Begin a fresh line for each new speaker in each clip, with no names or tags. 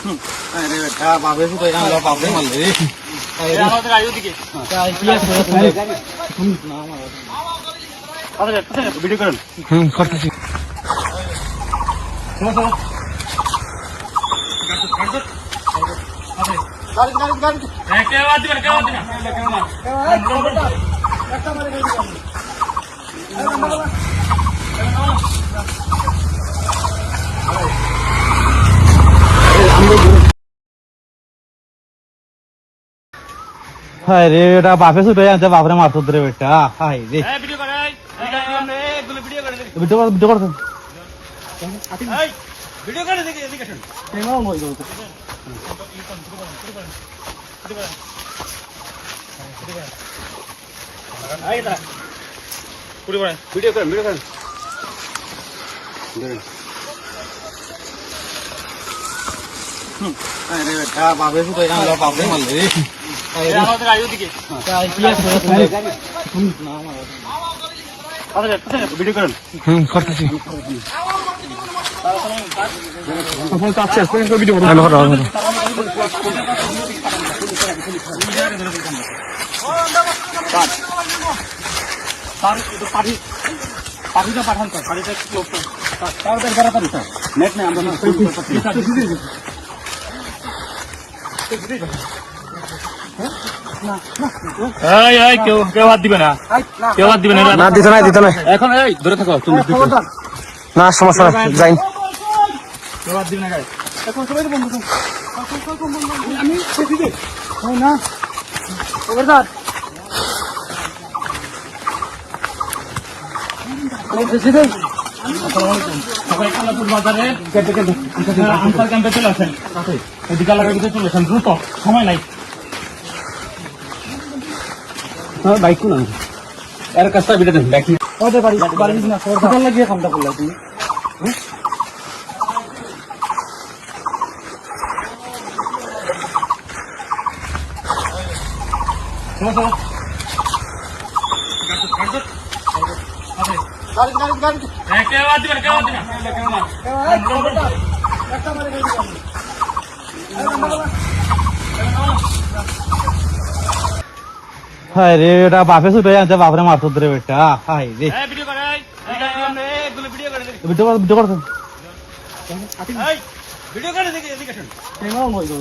अरे बेटा बाबे से तो यहाँ लो बाबे मल रे
আমাদের গাড়ি ওদিকে
क्या किया
আপনাদের ভিডিও করেন
करते
কে আওয়াজ দিবেন
हाय रे बेटा बापे से तो यहाँ बापरे मारतो रे बेटा हाय रे
ভিডিও করেন এগুলো ভিডিও করেন
वीडियो कर
ভিডিও করেন এদিকে আসুন
कैमरा ऑन हो गया
ভিডিও করেন
अरे बेटा बाबे से तो यहाँ लो बापरे मल रे
আমাদের গাড়ি ওদিকে
क्या किया
আপনাদের ভিডিও করেন
करते
अपन तो आपसे एक्सप्लेन कर वीडियो
हेलो हेलो
পাঠিটা পাঠান তো পাঠিটা ক্লোজ করুন তাও তো এগারা পারি স্যার নেট নেই আমরা এই এই কেউ হাত দিবে না কেউ হাত দিবে
না দিতে না
এখন এই ধরে থাকো তুমি
না সমস্যা নাই যাই
কেউ হাত দিবে না গাড়ি
এখন সবাই বন্ধু আমি বেশি দে না ওভারদার আমি বেশি দে
সবাই কালাপুর বাজারে আনসার ক্যাম্পে চলে আসেন এদিকে এলাকার ভিতরে চলে আসেন দ্রুত সময় নাই
বাইক কোন এর কাজটা বিটা দেন বাইক
ওদের বাড়ি না সরকার লাগিয়ে কামটা করলা তুমি
কেউ হাত দিবে
हाय रे बेटा बापे से तो यहाँ बापरे मारतो रे बेटा हाय रे
ভিডিও করেন এগুলো ভিডিও করেন
वीडियो कर
ভিডিও করেন এদিকে আসুন
कैमरा ऑन हो गया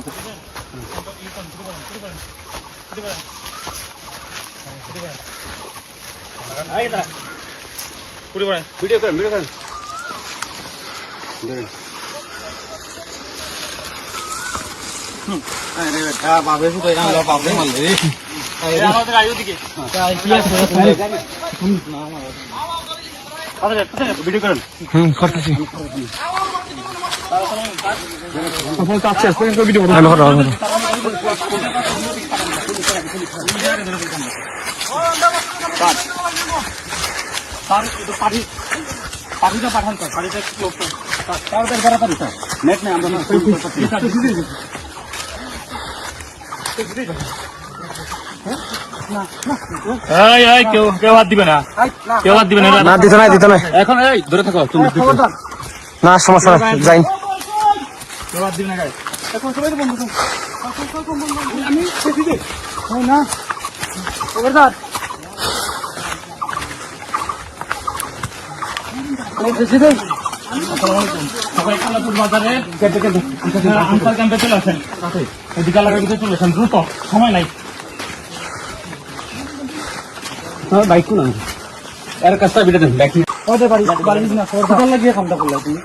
ভিডিও করেন
अरे बेटा बापे से तो यहाँ लो बापरे मल रे
আমাদের गाड़ी ওদিকে
क्या किया
আপনাদের ভিডিও করেন
करते
अपन तो आपसे एक्सप्लेन कर वीडियो
हेलो हेलो
পাঠিটা পাঠান তো পাঠিটা ক্লোজ করুন তাও তো এগারা পারি স্যার নেট নেই আমরা এই এই কেউ হাত দিবে না কেউ হাত দিবে
না দিতে না
এখন এই ধরে থাকো তুমি
না সমস্যা নাই যাই
কেউ হাত দিবে না গাড়ি
এখন সবাই বন্ধু আমি বেশি দে না ওভারদার আমি বেশি দে
সবাই কালাপুর বাজারে আনসার ক্যাম্পে চলে আসেন এদিকে এলাকার ভিতরে চলে আসেন দ্রুত সময় নাই
বাইক কোন এর কাজটা বিটা দেন বাইক
ওদের বাড়ি না সরকার লাগিয়ে কামটা করলা তুমি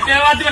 কেউ হাত দিবে